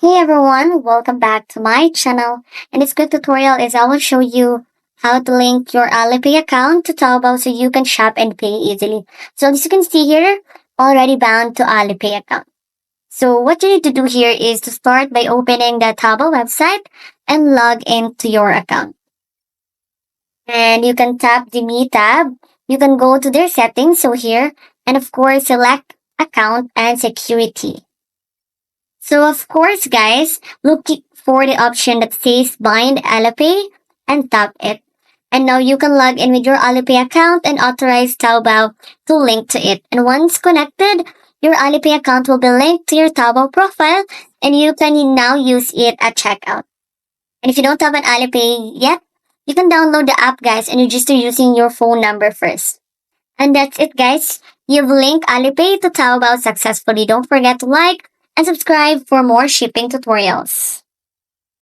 Hey everyone, welcome back to my channel. In this quick tutorial I will show you how to link your Alipay account to Taobao so you can shop and pay easily. So as you can see here, already bound to Alipay account. So what you need to do here is to start by opening the Taobao website and log into your account. And you can tap the Me tab. You can go to their settings, so here, and of course select account and security. So of course, guys, look for the option that says Bind Alipay and tap it. And now you can log in with your Alipay account and authorize Taobao to link to it. And once connected, your Alipay account will be linked to your Taobao profile and you can now use it at checkout. And if you don't have an Alipay yet, you can download the app, guys, and register using your phone number first. And that's it, guys. You've linked Alipay to Taobao successfully. Don't forget to like and subscribe for more shipping tutorials.